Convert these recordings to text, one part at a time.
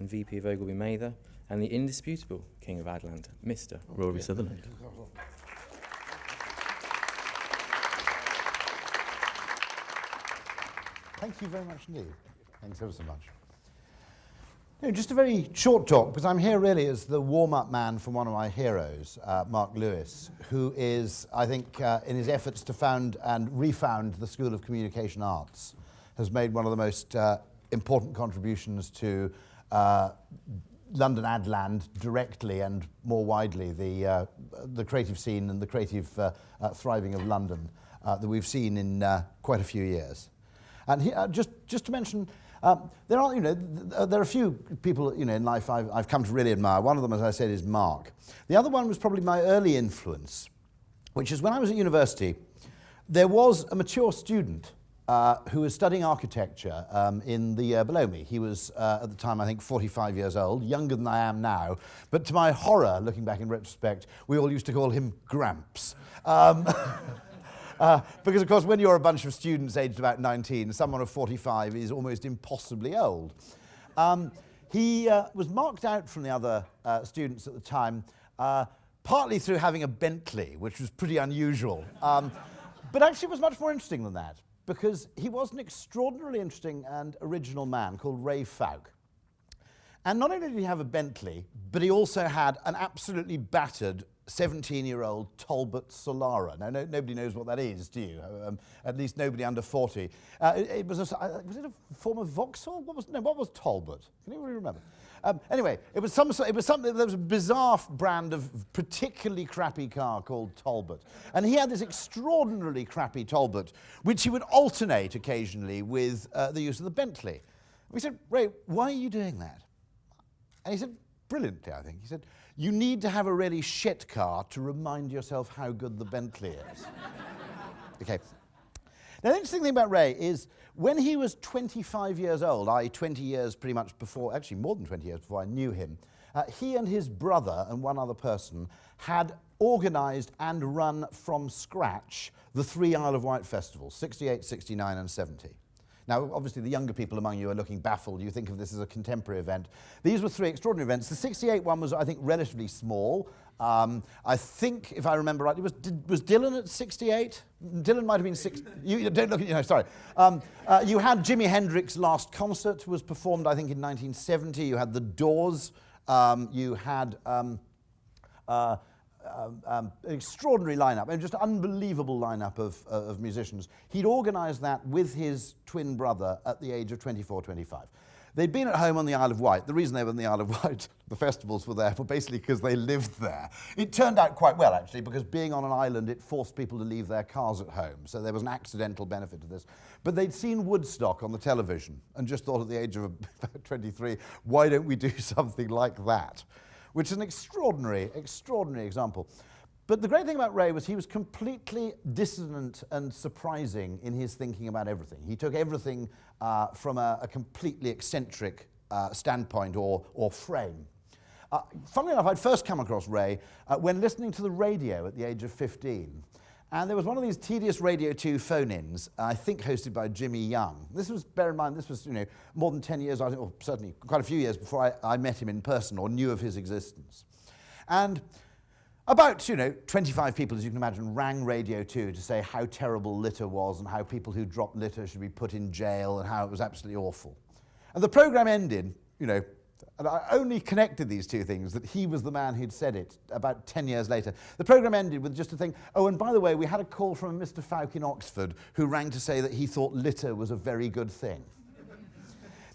and VP of Ogilvy Mather, and the indisputable King of Adland, Mr. Rory Sutherland. Thank you very much indeed. Thanks ever so much. Just a very short talk, because I'm here really as the warm-up man from one of my heroes, Mark Lewis, who is, I think, in his efforts to found and refound the School of Communication Arts, has made one of the most important contributions to London Adland directly and more widely, the creative scene and the creative thriving of London that we've seen in quite a few years. And he, just to mention, there are a few people, in life I've come to really admire. One of them, as I said, is Mark. The other one was probably my early influence, which is when I was at university, there was a mature student who was studying architecture in the year below me. He was, at the time, I think, 45 years old, younger than I am now. But to my horror, looking back in retrospect, we all used to call him Gramps. Because, of course, when you're a bunch of students aged about 19, someone of 45 is almost impossibly old. He was marked out from the other students at the time, partly through having a Bentley, which was pretty unusual. But actually it was much more interesting than that, because he was an extraordinarily interesting and original man called Ray Fowke. And not only did he have a Bentley, but he also had an absolutely battered 17-year-old Talbot Solara. Now, nobody knows what that is, do you? At least nobody under 40. Was it a form of Vauxhall? What was Talbot? Can anybody remember? Anyway, there was a bizarre brand of particularly crappy car called Talbot. And he had this extraordinarily crappy Talbot, which he would alternate occasionally with the use of the Bentley. We said, Ray, why are you doing that? And he said, brilliantly, I think. He said, you need to have a really shit car to remind yourself how good the Bentley is. Okay. Now, the interesting thing about Ray is when he was 25 years old, i.e. 20 years pretty much before, actually more than 20 years before I knew him, he and his brother and one other person had organised and run from scratch the 3 Isle of Wight festivals, 68, 69 and 70. Now, obviously, the younger people among you are looking baffled. You think of this as a contemporary event. These were 3 extraordinary events. The 68 one was, I think, relatively small. I think, if I remember right, was Dylan at 68? Dylan might have been 6. You don't look at, sorry. You had Jimi Hendrix's last concert was performed, I think, in 1970. You had The Doors. You had an extraordinary lineup, and just unbelievable lineup of musicians. He'd organised that with his twin brother at the age of 24, 25. They'd been at home on the Isle of Wight. The reason they were on the Isle of Wight, the festivals were there, were basically because they lived there. It turned out quite well, actually, because being on an island, it forced people to leave their cars at home. So there was an accidental benefit to this. But they'd seen Woodstock on the television and just thought at the age of about 23, why don't we do something like that? Which is an extraordinary, extraordinary example. But the great thing about Ray was he was completely dissonant and surprising in his thinking about everything. He took everything from a completely eccentric standpoint or frame. Funnily enough, I'd first come across Ray when listening to the radio at the age of 15. And there was one of these tedious Radio 2 phone-ins, I think hosted by Jimmy Young. This was, bear in mind, this was more than 10 years, or certainly quite a few years before I met him in person or knew of his existence. And about 25 people, as you can imagine, rang Radio 2 to say how terrible litter was and how people who dropped litter should be put in jail and how it was absolutely awful. And the programme ended, and I only connected these two things, that he was the man who'd said it about 10 years later. The programme ended with just a thing, oh, and by the way, we had a call from a Mr. Fowke in Oxford who rang to say that he thought litter was a very good thing.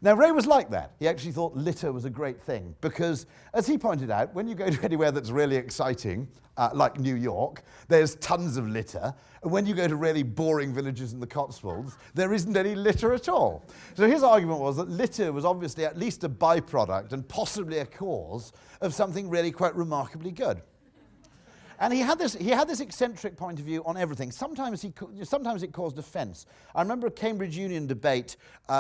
Now, Ray was like that. He actually thought litter was a great thing because, as he pointed out, when you go to anywhere that's really exciting, like New York, there's tons of litter. And when you go to really boring villages in the Cotswolds, there isn't any litter at all. So his argument was that litter was obviously at least a byproduct and possibly a cause of something really quite remarkably good. And he had this eccentric point of view on everything. Sometimes it caused offence. I remember a Cambridge Union debate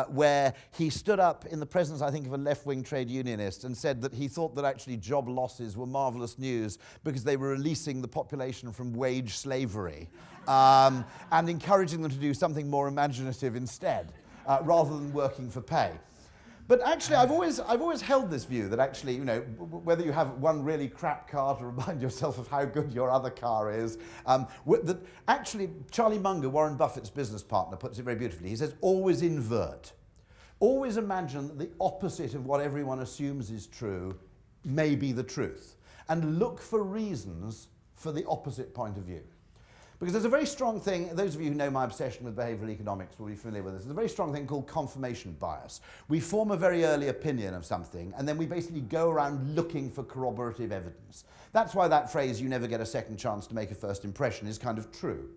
where he stood up in the presence, I think, of a left-wing trade unionist and said that he thought that actually job losses were marvellous news because they were releasing the population from wage slavery and encouraging them to do something more imaginative instead, rather than working for pay. But actually, I've always held this view that actually, you know, whether you have one really crap car to remind yourself of how good your other car is, that actually Charlie Munger, Warren Buffett's business partner, puts it very beautifully. He says, always invert. Always imagine that the opposite of what everyone assumes is true may be the truth. And look for reasons for the opposite point of view. Because there's a very strong thing, those of you who know my obsession with behavioral economics will be familiar with this, there's a very strong thing called confirmation bias. We form a very early opinion of something and then we basically go around looking for corroborative evidence. That's why that phrase, you never get a second chance to make a first impression, is kind of true.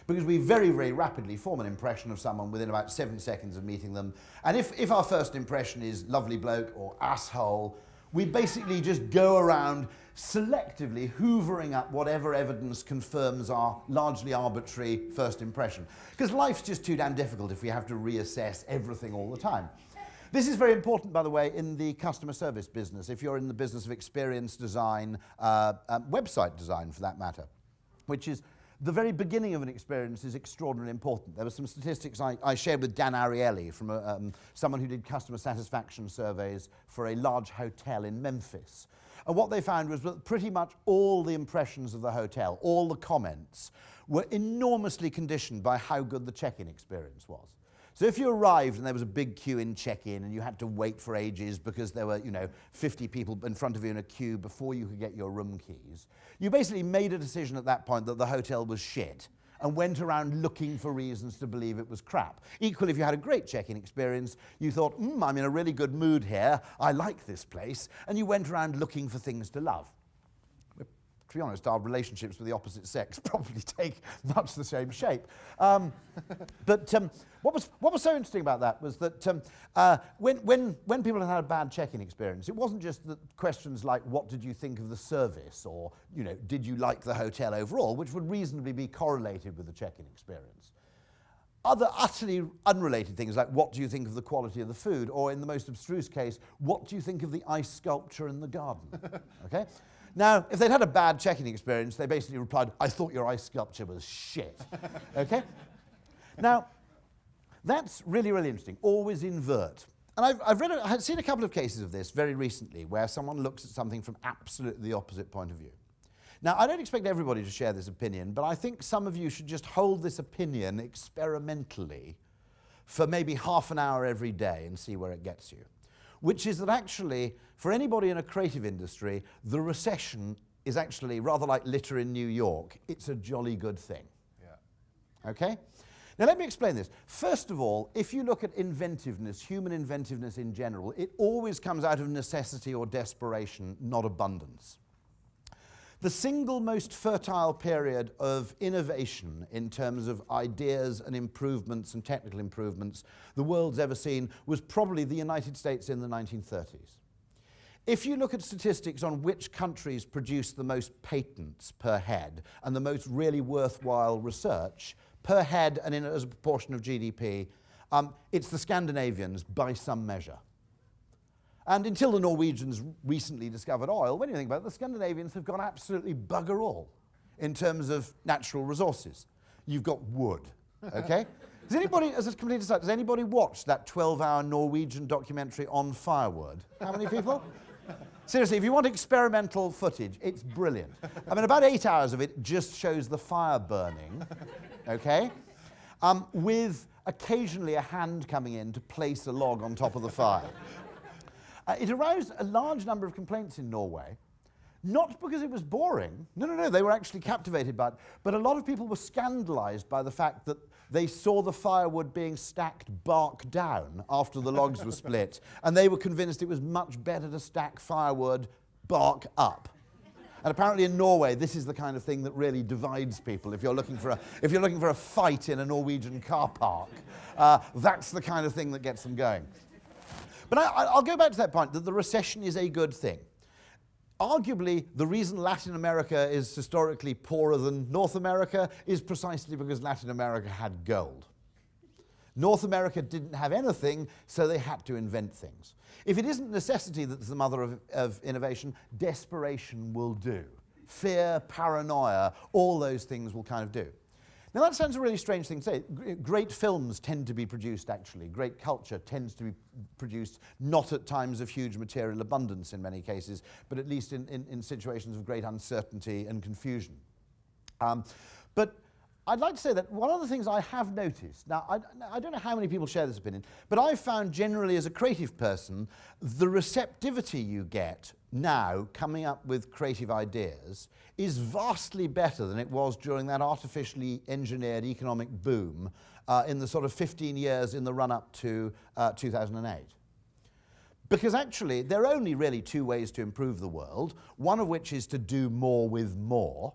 Because we very, very rapidly form an impression of someone within about 7 seconds of meeting them. And if our first impression is lovely bloke or asshole, we basically just go around selectively hoovering up whatever evidence confirms our largely arbitrary first impression. Because life's just too damn difficult if we have to reassess everything all the time. This is very important, by the way, in the customer service business, if you're in the business of experience design, website design for that matter, which is the very beginning of an experience is extraordinarily important. There were some statistics I shared with Dan Ariely from someone who did customer satisfaction surveys for a large hotel in Memphis. And what they found was that pretty much all the impressions of the hotel, all the comments, were enormously conditioned by how good the check-in experience was. So if you arrived and there was a big queue in check-in and you had to wait for ages because there were, 50 people in front of you in a queue before you could get your room keys, you basically made a decision at that point that the hotel was shit and went around looking for reasons to believe it was crap. Equally, if you had a great check-in experience, you thought, I'm in a really good mood here, I like this place, and you went around looking for things to love. To be honest, our relationships with the opposite sex probably take much the same shape. But what was so interesting about that was that when people had a bad check-in experience, it wasn't just the questions like, what did you think of the service? Or, did you like the hotel overall? Which would reasonably be correlated with the check-in experience. Other utterly unrelated things like, what do you think of the quality of the food? Or in the most abstruse case, what do you think of the ice sculpture in the garden? Okay? Now, if they'd had a bad check-in experience, they basically replied, I thought your ice sculpture was shit. Okay? Now, that's really, really interesting. Always invert. And I've seen a couple of cases of this very recently where someone looks at something from absolutely the opposite point of view. Now, I don't expect everybody to share this opinion, but I think some of you should just hold this opinion experimentally for maybe half an hour every day and see where it gets you. Which is that actually, for anybody in a creative industry, the recession is actually rather like litter in New York. It's a jolly good thing. Yeah. Okay? Now let me explain this. First of all, if you look at inventiveness, human inventiveness in general, it always comes out of necessity or desperation, not abundance. The single most fertile period of innovation in terms of ideas and improvements and technical improvements the world's ever seen was probably the United States in the 1930s. If you look at statistics on which countries produce the most patents per head and the most really worthwhile research per head and as a proportion of GDP, it's the Scandinavians by some measure. And until the Norwegians recently discovered oil, when you think about it, the Scandinavians have got absolutely bugger all in terms of natural resources. You've got wood, okay? Has anybody, as a complete aside, has anybody watched that 12-hour Norwegian documentary on firewood? How many people? Seriously, if you want experimental footage, it's brilliant. I mean, about 8 hours of it just shows the fire burning, okay? With occasionally a hand coming in to place a log on top of the fire. It aroused a large number of complaints in Norway, not because it was boring. No, they were actually captivated by it. But a lot of people were scandalized by the fact that they saw the firewood being stacked bark down after the logs were split, and they were convinced it was much better to stack firewood bark up. And apparently in Norway, this is the kind of thing that really divides people. If you're looking for a fight in a Norwegian car park, that's the kind of thing that gets them going. But I'll go back to that point, that the recession is a good thing. Arguably, the reason Latin America is historically poorer than North America is precisely because Latin America had gold. North America didn't have anything, so they had to invent things. If it isn't necessity that's the mother of innovation, desperation will do. Fear, paranoia, all those things will kind of do. Now that sounds a really strange thing to say. Great films tend to be produced, actually. Great culture tends to be produced not at times of huge material abundance in many cases, but at least in situations of great uncertainty and confusion. But I'd like to say that one of the things I have noticed, now I don't know how many people share this opinion, but I've found generally as a creative person, the receptivity you get now coming up with creative ideas is vastly better than it was during that artificially engineered economic boom in the sort of 15 years in the run-up to 2008. Because actually, there are only really two ways to improve the world, one of which is to do more with more,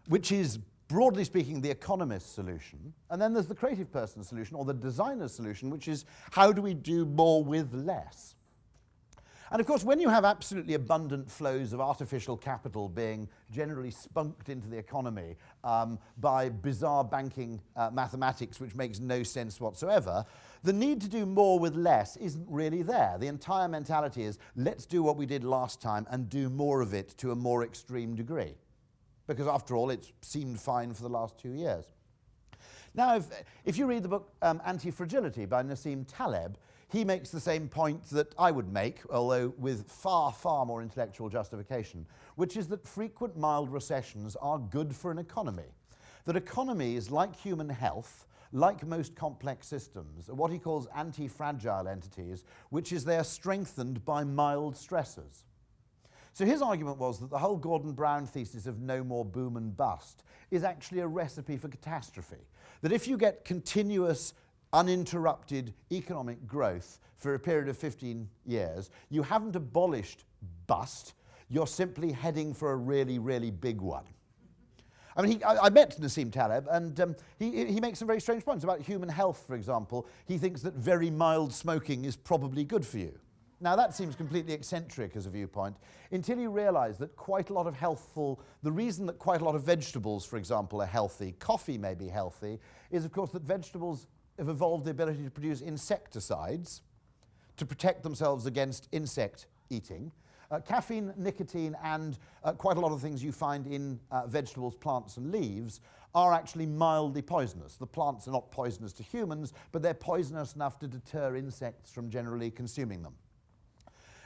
which is, broadly speaking, the economist's solution. And then there's the creative person's solution, or the designer's solution, which is how do we do more with less? And of course, when you have absolutely abundant flows of artificial capital being generally spunked into the economy by bizarre banking mathematics, which makes no sense whatsoever, the need to do more with less isn't really there. The entire mentality is, let's do what we did last time and do more of it to a more extreme degree. Because after all, it's seemed fine for the last 2 years. Now, if you read the book Antifragility by Nassim Taleb, he makes the same point that I would make, although with far, far more intellectual justification, which is that frequent mild recessions are good for an economy. That economies, like human health, like most complex systems, are what he calls anti-fragile entities, which is they are strengthened by mild stressors. So his argument was that the whole Gordon Brown thesis of no more boom and bust is actually a recipe for catastrophe. That if you get continuous, uninterrupted economic growth for a period of 15 years, you haven't abolished bust, you're simply heading for a really, really big one. I mean, I met Nassim Taleb, and he makes some very strange points about human health, for example. He thinks that very mild smoking is probably good for you. Now, that seems completely eccentric as a viewpoint, until you realize that quite a lot of the reason that quite a lot of vegetables, for example, are healthy, coffee may be healthy, is of course that vegetables have evolved the ability to produce insecticides to protect themselves against insect eating. Caffeine, nicotine, and quite a lot of things you find in vegetables, plants, and leaves are actually mildly poisonous. The plants are not poisonous to humans, but they're poisonous enough to deter insects from generally consuming them.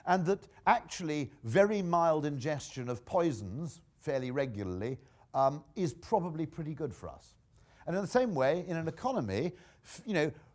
And that actually very mild ingestion of poisons fairly regularly is probably pretty good for us. And in the same way, in an economy,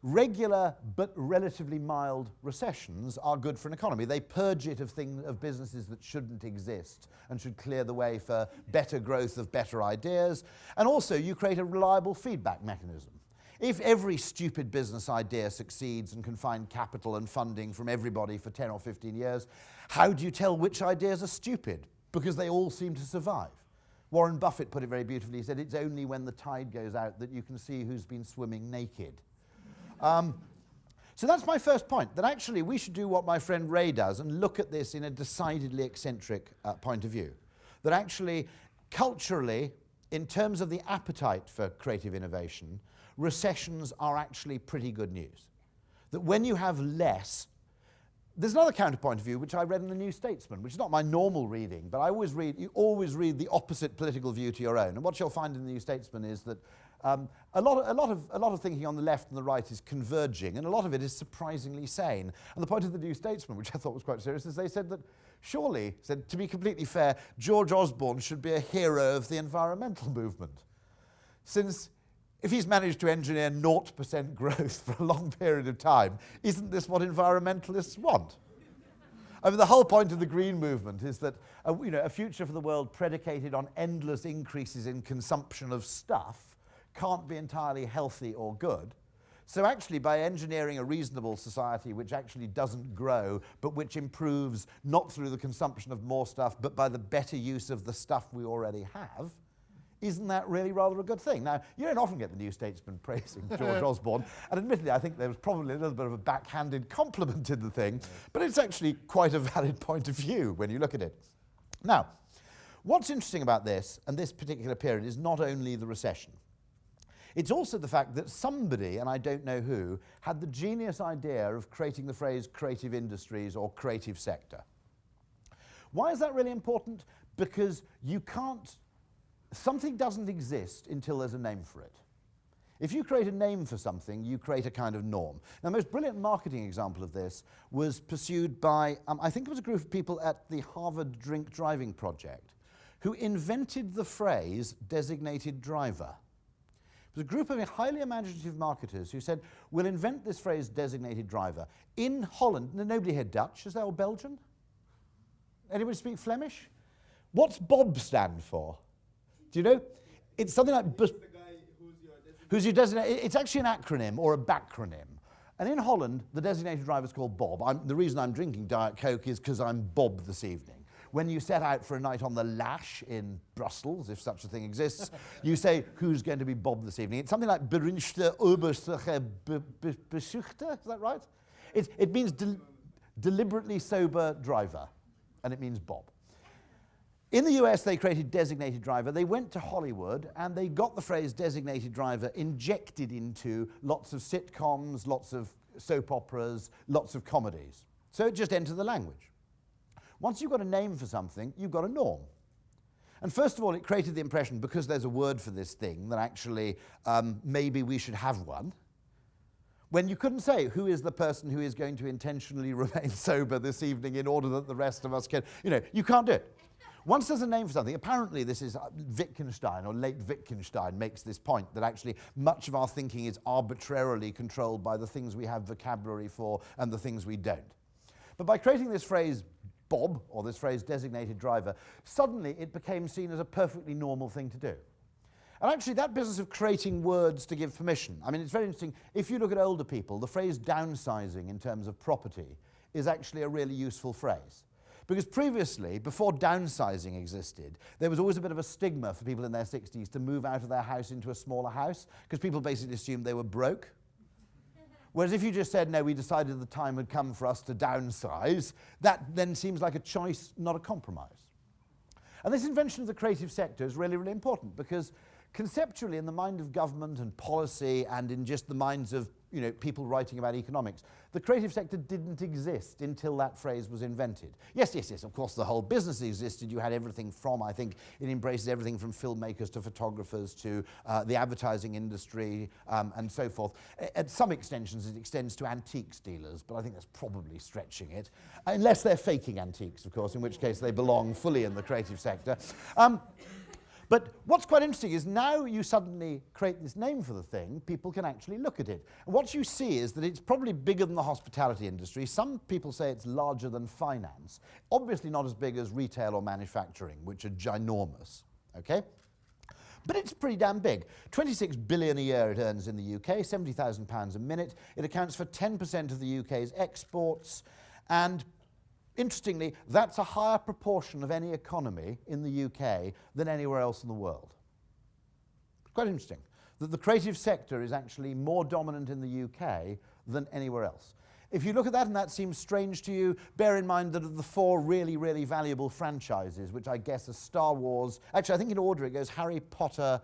regular but relatively mild recessions are good for an economy. They purge it of businesses that shouldn't exist and should clear the way for better growth of better ideas. And also, you create a reliable feedback mechanism. If every stupid business idea succeeds and can find capital and funding from everybody for 10 or 15 years, how do you tell which ideas are stupid? Because they all seem to survive. Warren Buffett put it very beautifully. He said, it's only when the tide goes out that you can see who's been swimming naked. So that's my first point, that actually we should do what my friend Ray does and look at this in a decidedly eccentric point of view. That actually, culturally, in terms of the appetite for creative innovation, recessions are actually pretty good news. That when you have less, there's another counterpoint of view which I read in the New Statesman, which is not my normal reading, but you always read the opposite political view to your own. And what you'll find in the New Statesman is that a lot of thinking on the left and the right is converging, and a lot of it is surprisingly sane. And the point of the New Statesman, which I thought was quite serious, is they said that surely, to be completely fair, George Osborne should be a hero of the environmental movement. Since if he's managed to engineer 0% growth for a long period of time, isn't this what environmentalists want? I mean, the whole point of the Green Movement is that a future for the world predicated on endless increases in consumption of stuff can't be entirely healthy or good. So actually, by engineering a reasonable society which actually doesn't grow, but which improves not through the consumption of more stuff, but by the better use of the stuff we already have, isn't that really rather a good thing? Now, you don't often get the New Statesman praising George Osborne, and admittedly, I think there was probably a little bit of a backhanded compliment in the thing, but it's actually quite a valid point of view when you look at it. Now, what's interesting about this, and this particular period, is not only the recession. It's also the fact that somebody, and I don't know who, had the genius idea of creating the phrase creative industries or creative sector. Why is that really important? Because you can't something doesn't exist until there's a name for it. If you create a name for something, you create a kind of norm. Now, the most brilliant marketing example of this was pursued by, I think it was a group of people at the Harvard Drink Driving Project, who invented the phrase designated driver. It was a group of highly imaginative marketers who said, we'll invent this phrase designated driver. In Holland, nobody here Dutch, is there, or Belgian? Anybody speak Flemish? What's Bob stand for? Do you know? It's something like... Who's your designated? It's actually an acronym or a backronym. And in Holland, the designated driver is called Bob. The reason I'm drinking Diet Coke is because I'm Bob this evening. When you set out for a night on the Lash in Brussels, if such a thing exists, you say, who's going to be Bob this evening? It's something like Berinchte Oberste Besuchter, is that right? It means deliberately sober driver, and it means Bob. In the US, they created designated driver. They went to Hollywood, and they got the phrase designated driver injected into lots of sitcoms, lots of soap operas, lots of comedies. So it just entered the language. Once you've got a name for something, you've got a norm. And first of all, it created the impression, because there's a word for this thing, that actually maybe we should have one. When you couldn't say, who is the person who is going to intentionally remain sober this evening in order that the rest of us can, you can't do it. Once there's a name for something, apparently this is Wittgenstein, or late Wittgenstein makes this point, that actually much of our thinking is arbitrarily controlled by the things we have vocabulary for and the things we don't. But by creating this phrase Bob, or this phrase designated driver, suddenly it became seen as a perfectly normal thing to do. And actually that business of creating words to give permission, I mean, it's very interesting. If you look at older people, the phrase downsizing in terms of property is actually a really useful phrase. Because previously, before downsizing existed, there was always a bit of a stigma for people in their 60s to move out of their house into a smaller house, because people basically assumed they were broke. Whereas if you just said, no, we decided the time had come for us to downsize, that then seems like a choice, not a compromise. And this invention of the creative sector is really, really important, because conceptually in the mind of government and policy and in just the minds of people writing about economics, the creative sector didn't exist until that phrase was invented. Yes, of course the whole business existed. You had everything from, I think it embraces everything from filmmakers to photographers to the advertising industry and so forth. At some extensions it extends to antiques dealers, but I think that's probably stretching it. Unless they're faking antiques, of course, in which case they belong fully in the creative sector. But what's quite interesting is now you suddenly create this name for the thing, people can actually look at it. And what you see is that it's probably bigger than the hospitality industry. Some people say it's larger than finance. Obviously not as big as retail or manufacturing, which are ginormous, okay? But it's pretty damn big. 26 billion a year it earns in the UK, £70,000 a minute. It accounts for 10% of the UK's exports, and interestingly, that's a higher proportion of any economy in the UK than anywhere else in the world. Quite interesting that the creative sector is actually more dominant in the UK than anywhere else. If you look at that and that seems strange to you, bear in mind that of the four really, really valuable franchises, which I guess are Star Wars, actually I think in order it goes Harry Potter,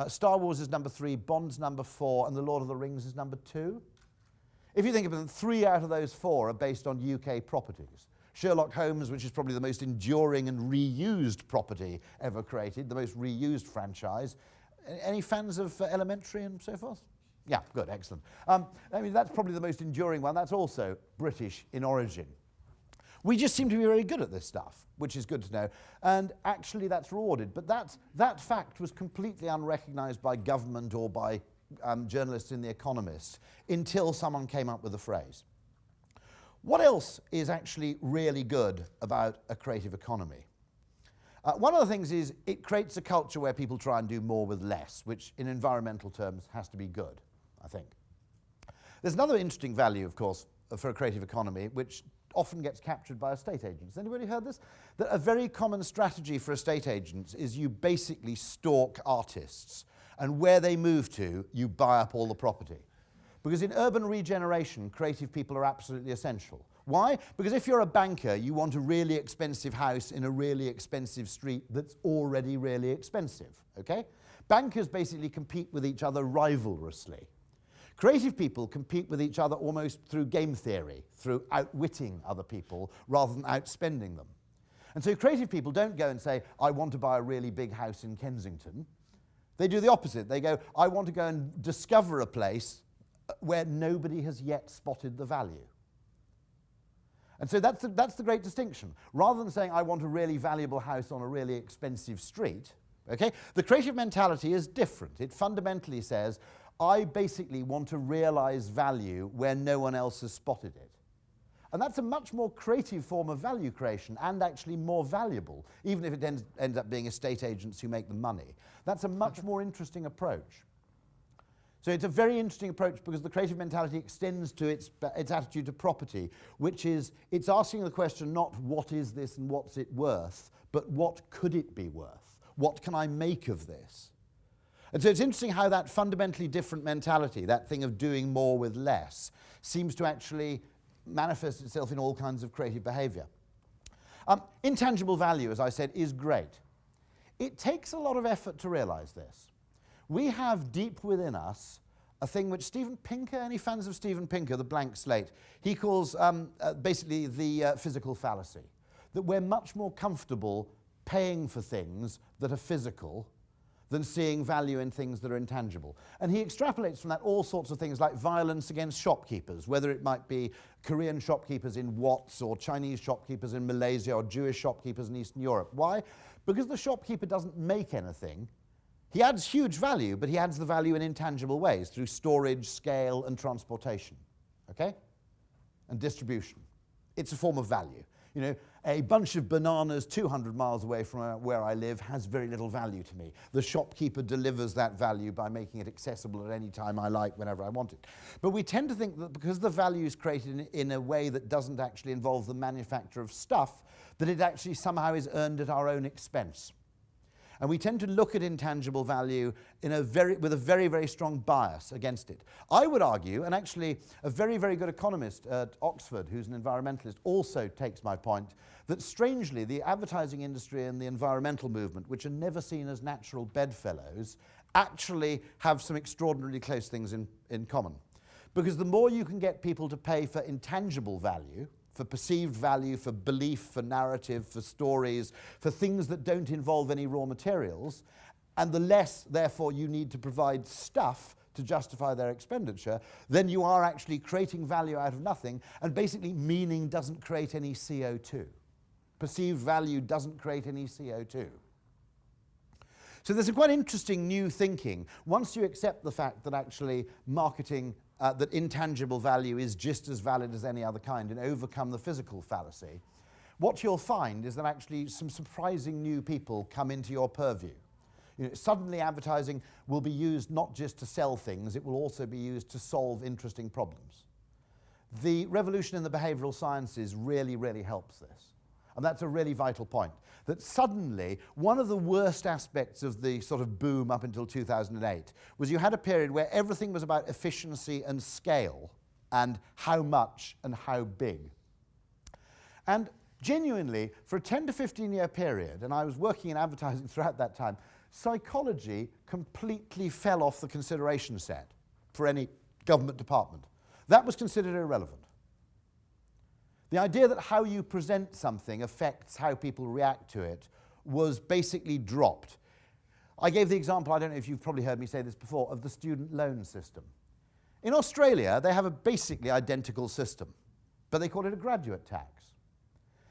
Star Wars is number 3, Bond's number 4, and The Lord of the Rings is number 2. If you think of them, 3 out of those 4 are based on UK properties. Sherlock Holmes, which is probably the most enduring and reused property ever created, the most reused franchise. Any fans of Elementary and so forth? Yeah, good, excellent. I mean, that's probably the most enduring one. That's also British in origin. We just seem to be very good at this stuff, which is good to know. And actually that's rewarded. But that fact was completely unrecognised by government or by journalists in The Economist until someone came up with the phrase. What else is actually really good about a creative economy? One of the things is it creates a culture where people try and do more with less, which in environmental terms has to be good, I think. There's another interesting value, of course, for a creative economy, which often gets captured by estate agents. Anybody heard this? That a very common strategy for estate agents is you basically stalk artists, and where they move to, you buy up all the property. Because in urban regeneration, creative people are absolutely essential. Why? Because if you're a banker, you want a really expensive house in a really expensive street that's already really expensive, okay? Bankers basically compete with each other rivalrously. Creative people compete with each other almost through game theory, through outwitting other people rather than outspending them. And so creative people don't go and say, I want to buy a really big house in Kensington. They do the opposite. They go, I want to go and discover a place where nobody has yet spotted the value. And so that's the great distinction. Rather than saying, I want a really valuable house on a really expensive street, okay, the creative mentality is different. It fundamentally says, I basically want to realize value where no one else has spotted it. And that's a much more creative form of value creation and actually more valuable, even if it ends up being estate agents who make the money. That's a much more interesting approach. So it's a very interesting approach because the creative mentality extends to its attitude to property, which is, it's asking the question not what is this and what's it worth, but what could it be worth? What can I make of this? And so it's interesting how that fundamentally different mentality, that thing of doing more with less, seems to actually manifest itself in all kinds of creative behavior. Intangible value, as I said, is great. It takes a lot of effort to realize this. We have deep within us a thing which Steven Pinker, any fans of Steven Pinker, the blank slate, he calls basically the physical fallacy, that we're much more comfortable paying for things that are physical than seeing value in things that are intangible. And he extrapolates from that all sorts of things like violence against shopkeepers, whether it might be Korean shopkeepers in Watts or Chinese shopkeepers in Malaysia or Jewish shopkeepers in Eastern Europe. Why? Because the shopkeeper doesn't make anything. He adds huge value, but he adds the value in intangible ways through storage, scale, and transportation, okay? And distribution. It's a form of value. You know, a bunch of bananas 200 miles away from where I live has very little value to me. The shopkeeper delivers that value by making it accessible at any time I like, whenever I want it. But we tend to think that because the value is created in a way that doesn't actually involve the manufacture of stuff, that it actually somehow is earned at our own expense. And we tend to look at intangible value with a very, very strong bias against it. I would argue, and actually a very, very good economist at Oxford, who's an environmentalist, also takes my point, that strangely the advertising industry and the environmental movement, which are never seen as natural bedfellows, actually have some extraordinarily close things in common. Because the more you can get people to pay for intangible value, for perceived value, for belief, for narrative, for stories, for things that don't involve any raw materials, and the less, therefore, you need to provide stuff to justify their expenditure, then you are actually creating value out of nothing, and basically meaning doesn't create any CO2. Perceived value doesn't create any CO2. So there's a quite interesting new thinking. Once you accept the fact that actually marketing that intangible value is just as valid as any other kind and overcome the physical fallacy, what you'll find is that actually some surprising new people come into your purview. You know, suddenly advertising will be used not just to sell things, it will also be used to solve interesting problems. The revolution in the behavioral sciences really, really helps this. And that's a really vital point, that suddenly one of the worst aspects of the sort of boom up until 2008 was you had a period where everything was about efficiency and scale and how much and how big. And genuinely, for a 10 to 15 year period, and I was working in advertising throughout that time, psychology completely fell off the consideration set for any government department. That was considered irrelevant. The idea that how you present something affects how people react to it was basically dropped. I gave the example, I don't know if you've probably heard me say this before, of the student loan system. In Australia, they have a basically identical system, but they call it a graduate tax.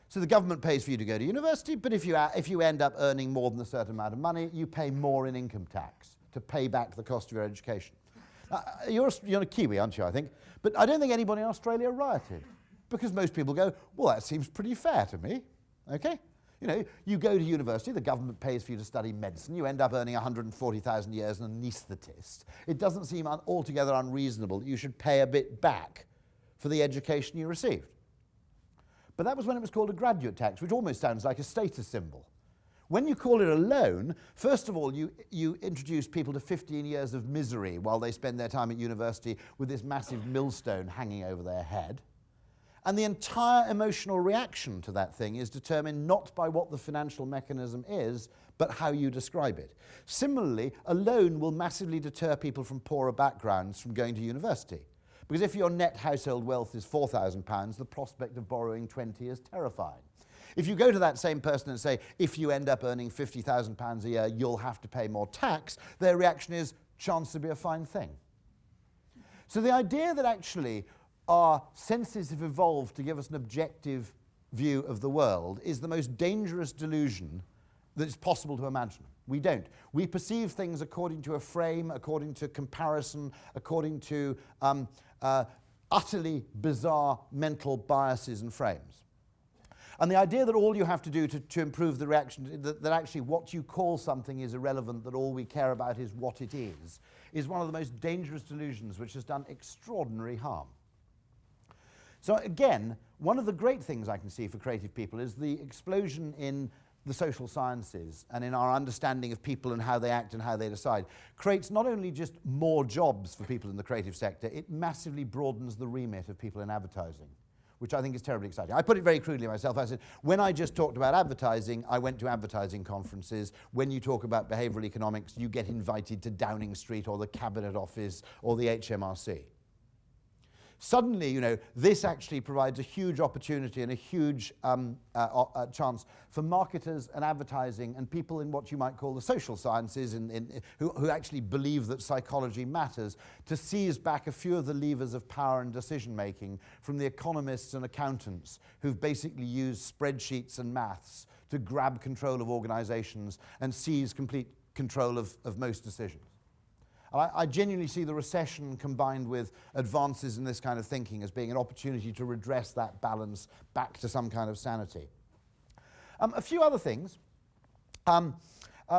So the government pays for you to go to university, but if you end up earning more than a certain amount of money, you pay more in income tax to pay back the cost of your education. You're a Kiwi, aren't you, I think? But I don't think anybody in Australia rioted. Because most people go, well, that seems pretty fair to me, okay? You know, you go to university, the government pays for you to study medicine, you end up earning 140,000 a year as an anaesthetist. It doesn't seem altogether unreasonable that you should pay a bit back for the education you received. But that was when it was called a graduate tax, which almost sounds like a status symbol. When you call it a loan, first of all, you introduce people to 15 years of misery while they spend their time at university with this massive millstone hanging over their head. And the entire emotional reaction to that thing is determined not by what the financial mechanism is, but how you describe it. Similarly, a loan will massively deter people from poorer backgrounds from going to university. Because if your net household wealth is £4,000, the prospect of borrowing 20 is terrifying. If you go to that same person and say, if you end up earning £50,000 a year, you'll have to pay more tax, their reaction is, chance to be a fine thing. So the idea that actually our senses have evolved to give us an objective view of the world is the most dangerous delusion that it's possible to imagine. We don't. We perceive things according to a frame, according to comparison, according to utterly bizarre mental biases and frames. And the idea that all you have to do to improve the reaction, that actually what you call something is irrelevant, that all we care about is what it is one of the most dangerous delusions which has done extraordinary harm. So again, one of the great things I can see for creative people is the explosion in the social sciences and in our understanding of people and how they act and how they decide creates not only just more jobs for people in the creative sector, it massively broadens the remit of people in advertising, which I think is terribly exciting. I put it very crudely myself. I said, when I just talked about advertising, I went to advertising conferences. When you talk about behavioral economics, you get invited to Downing Street or the Cabinet Office or the HMRC. Suddenly, you know, this actually provides a huge opportunity and a huge chance for marketers and advertising and people in what you might call the social sciences who actually believe that psychology matters to seize back a few of the levers of power and decision making from the economists and accountants who've basically used spreadsheets and maths to grab control of organizations and seize complete control of most decisions. I genuinely see the recession combined with advances in this kind of thinking as being an opportunity to redress that balance back to some kind of sanity. A few other things,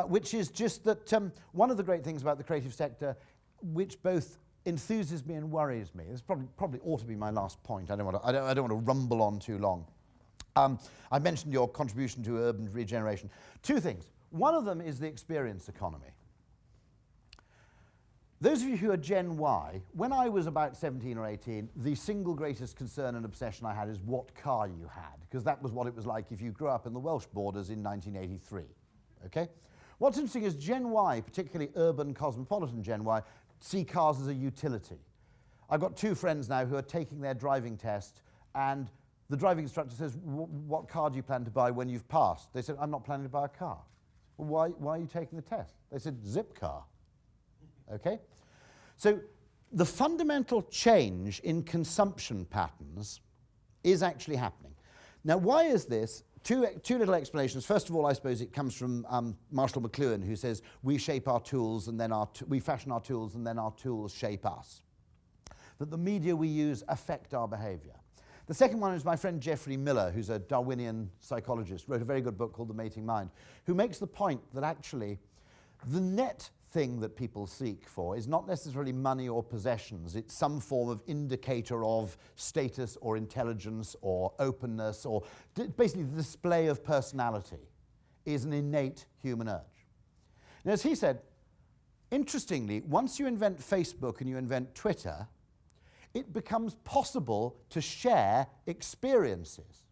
which is just that one of the great things about the creative sector, which both enthuses me and worries me, this probably ought to be my last point. I don't want to rumble on too long. I mentioned your contribution to urban regeneration. Two things. One of them is the experience economy. Those of you who are Gen Y, when I was about 17 or 18, the single greatest concern and obsession I had is what car you had, because that was what it was like if you grew up in the Welsh borders in 1983, okay? What's interesting is Gen Y, particularly urban cosmopolitan Gen Y, see cars as a utility. I've got two friends now who are taking their driving test, and the driving instructor says, what car do you plan to buy when you've passed? They said, I'm not planning to buy a car. Well, why are you taking the test? They said, zip car. Okay? So the fundamental change in consumption patterns is actually happening. Now, why is this? Two little explanations. First of all, I suppose it comes from Marshall McLuhan, who says, we shape our tools and then we fashion our tools and then our tools shape us. That the media we use affect our behavior. The second one is my friend Geoffrey Miller, who's a Darwinian psychologist, wrote a very good book called The Mating Mind, who makes the point that actually the net thing that people seek for is not necessarily money or possessions. It's some form of indicator of status or intelligence or openness, or basically the display of personality is an innate human urge. Now, as he said, interestingly, once you invent Facebook and you invent Twitter, it becomes possible to share experiences.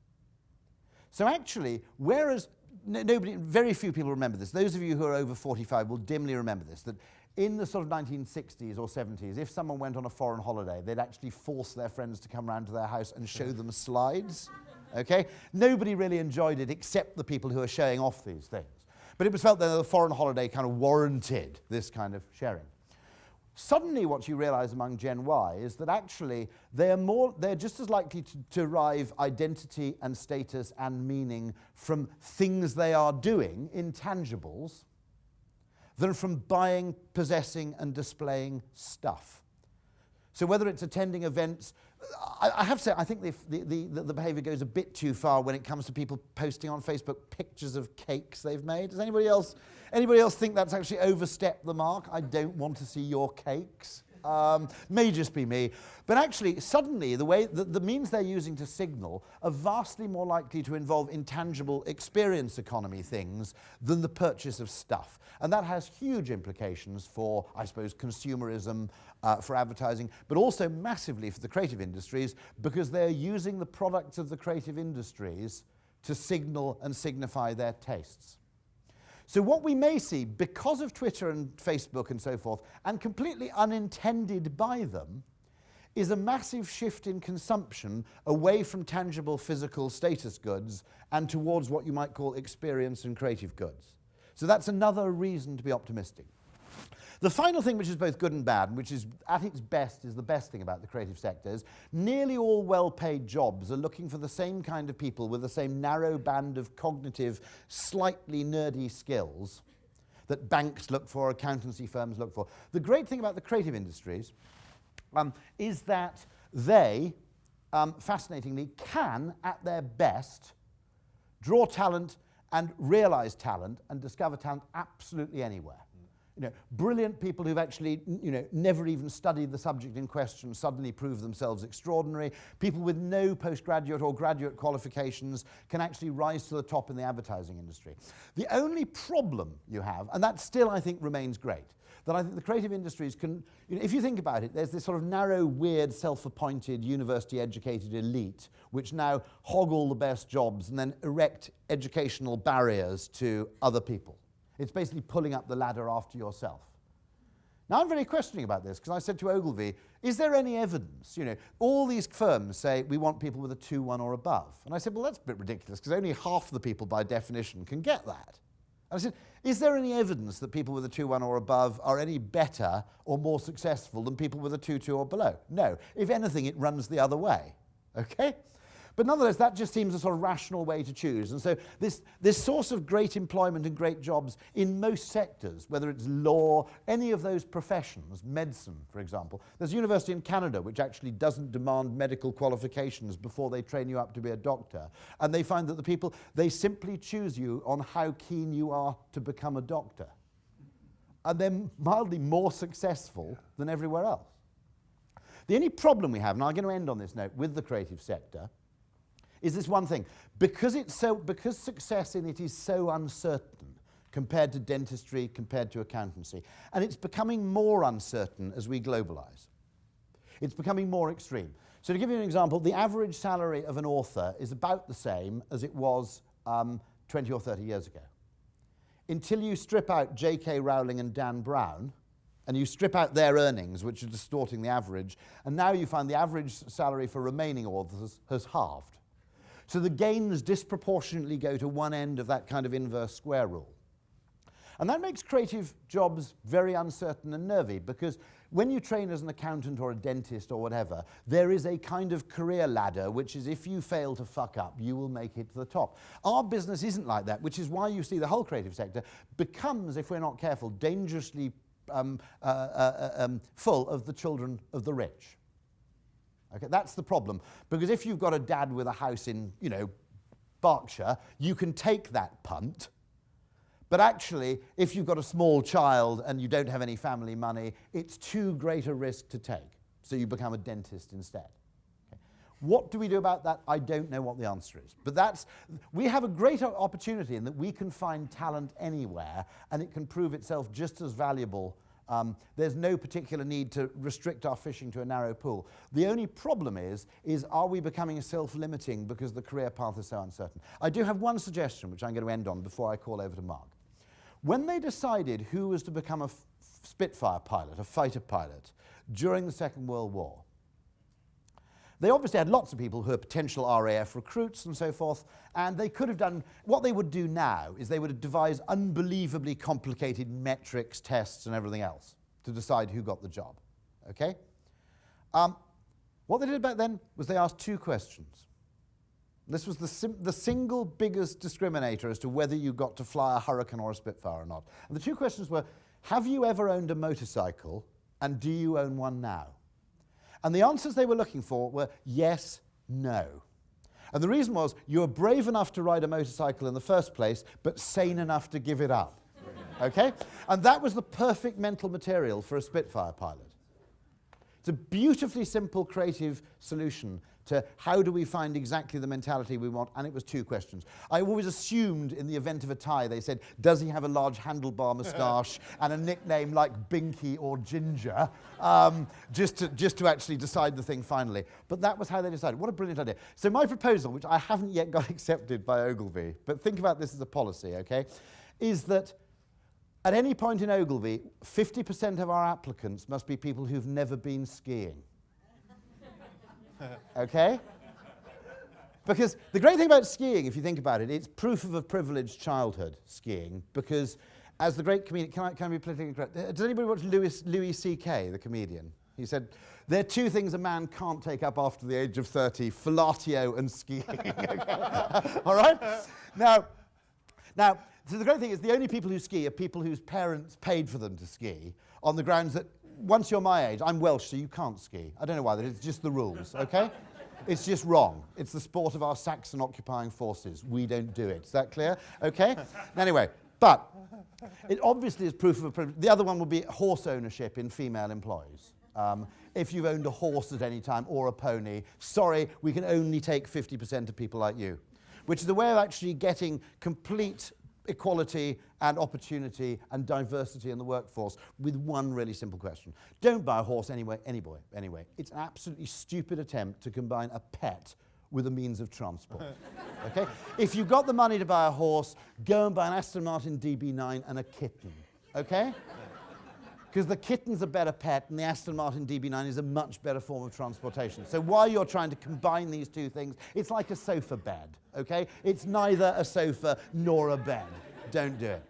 So actually, whereas very few people remember this. Those of you who are over 45 will dimly remember this, that in the sort of 1960s or 70s, if someone went on a foreign holiday, they'd actually force their friends to come round to their house and show them slides, okay? Nobody really enjoyed it except the people who are showing off these things. But it was felt that the foreign holiday kind of warranted this kind of sharing. Suddenly what you realize among Gen Y is that actually they're just as likely to derive identity and status and meaning from things they are doing, intangibles, than from buying, possessing, and displaying stuff. So whether it's attending events, I have to say, I think the behavior goes a bit too far when it comes to people posting on Facebook pictures of cakes they've made. Does anybody else think that's actually overstepped the mark? I don't want to see your cakes. May just be me. But actually, suddenly, the means they're using to signal are vastly more likely to involve intangible experience economy things than the purchase of stuff. And that has huge implications for, I suppose, consumerism, for advertising, but also massively for the creative industries, because they're using the products of the creative industries to signal and signify their tastes. So what we may see, because of Twitter and Facebook and so forth, and completely unintended by them, is a massive shift in consumption away from tangible physical status goods and towards what you might call experience and creative goods. So that's another reason to be optimistic. The final thing, which is both good and bad, which is at its best is the best thing about the creative sector, is nearly all well-paid jobs are looking for the same kind of people with the same narrow band of cognitive, slightly nerdy skills that banks look for, accountancy firms look for. The great thing about the creative industries is that they, fascinatingly, can, at their best, draw talent and realize talent and discover talent absolutely anywhere. You know, brilliant people who've actually, never even studied the subject in question suddenly prove themselves extraordinary. People with no postgraduate or graduate qualifications can actually rise to the top in the advertising industry. The only problem you have, and that still I think remains great, that I think the creative industries can, if you think about it, there's this sort of narrow, weird, self-appointed, university-educated elite which now hog all the best jobs and then erect educational barriers to other people. It's basically pulling up the ladder after yourself. Now, I'm very questioning about this because I said to Ogilvy, is there any evidence? All these firms say we want people with a 2-1 or above. And I said, well, that's a bit ridiculous because only half the people by definition can get that. And I said, is there any evidence that people with a 2-1 or above are any better or more successful than people with a 2-2 or below? No. If anything, it runs the other way. Okay? But nonetheless, that just seems a sort of rational way to choose. And so this source of great employment and great jobs in most sectors, whether it's law, any of those professions, medicine, for example. There's a university in Canada which actually doesn't demand medical qualifications before they train you up to be a doctor. And they find that the people, they simply choose you on how keen you are to become a doctor. And they're mildly more successful than everywhere else. The only problem we have, and I'm going to end on this note, with the creative sector, is this one thing. Because success in it is so uncertain compared to dentistry, compared to accountancy, and it's becoming more uncertain as we globalize. It's becoming more extreme. So to give you an example, the average salary of an author is about the same as it was 20 or 30 years ago. Until you strip out J.K. Rowling and Dan Brown, and you strip out their earnings, which are distorting the average, and now you find the average salary for remaining authors has halved. So the gains disproportionately go to one end of that kind of inverse square rule. And that makes creative jobs very uncertain and nervy, because when you train as an accountant or a dentist or whatever, there is a kind of career ladder, which is if you fail to fuck up, you will make it to the top. Our business isn't like that, which is why you see the whole creative sector becomes, if we're not careful, dangerously full of the children of the rich. Okay, that's the problem, because if you've got a dad with a house in, Berkshire, you can take that punt. But actually, if you've got a small child and you don't have any family money, it's too great a risk to take. So you become a dentist instead. Okay. What do we do about that? I don't know what the answer is. But we have a great opportunity in that we can find talent anywhere, and it can prove itself just as valuable. There's no particular need to restrict our fishing to a narrow pool. The only problem is are we becoming self-limiting because the career path is so uncertain? I do have one suggestion, which I'm going to end on before I call over to Mark. When they decided who was to become a Spitfire pilot, a fighter pilot, during the Second World War, they obviously had lots of people who are potential RAF recruits and so forth, and they could have done, what they would do now is they would have devised unbelievably complicated metrics, tests, and everything else to decide who got the job, okay? What they did back then was they asked 2 questions. This was the single biggest discriminator as to whether you got to fly a Hurricane or a Spitfire or not. And the 2 questions were, have you ever owned a motorcycle, and do you own one now? And the answers they were looking for were yes, no. And the reason was you were brave enough to ride a motorcycle in the first place, but sane enough to give it up. Okay? And that was the perfect mental material for a Spitfire pilot. It's a beautifully simple, creative solution to how do we find exactly the mentality we want, and it was 2 questions. I always assumed in the event of a tie, they said, does he have a large handlebar moustache and a nickname like Binky or Ginger, just to actually decide the thing finally. But that was how they decided. What a brilliant idea. So my proposal, which I haven't yet got accepted by Ogilvy, but think about this as a policy, okay, is that at any point in Ogilvy, 50% of our applicants must be people who've never been skiing. Okay? Because the great thing about skiing, if you think about it, it's proof of a privileged childhood, skiing, because as the great comedian, can I be politically correct? Does anybody watch Louis C.K., the comedian? He said, there are two things a man can't take up after the age of 30, fellatio and skiing. All right? Now, so the great thing is the only people who ski are people whose parents paid for them to ski on the grounds that once you're my age, I'm Welsh, so you can't ski. I don't know why, it's just the rules, okay? It's just wrong. It's the sport of our Saxon occupying forces. We don't do it. Is that clear? Okay? Anyway, but it obviously is proof of a privilege. The other one would be horse ownership in female employees. If you've owned a horse at any time or a pony, sorry, we can only take 50% of people like you, which is a way of actually getting complete equality and opportunity and diversity in the workforce with one really simple question. Don't buy a horse anyway. It's an absolutely stupid attempt to combine a pet with a means of transport. Okay? If you've got the money to buy a horse, go and buy an Aston Martin DB9 and a kitten. Okay? Because the kitten's a better pet and the Aston Martin DB9 is a much better form of transportation. So while you're trying to combine these two things, it's like a sofa bed, okay? It's neither a sofa nor a bed. Don't do it.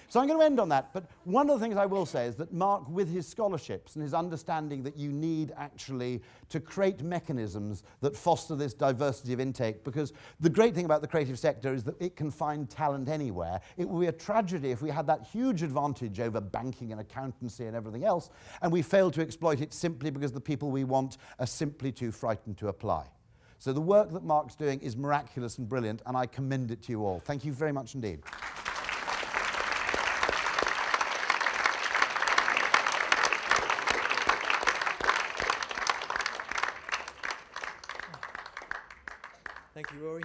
So I'm going to end on that, but one of the things I will say is that Mark, with his scholarships and his understanding that you need actually to create mechanisms that foster this diversity of intake, because the great thing about the creative sector is that it can find talent anywhere. It would be a tragedy if we had that huge advantage over banking and accountancy and everything else, and we fail to exploit it simply because the people we want are simply too frightened to apply. So the work that Mark's doing is miraculous and brilliant, and I commend it to you all. Thank you very much indeed. Thank you, Rory.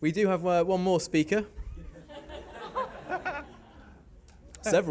We do have one more speaker. Several.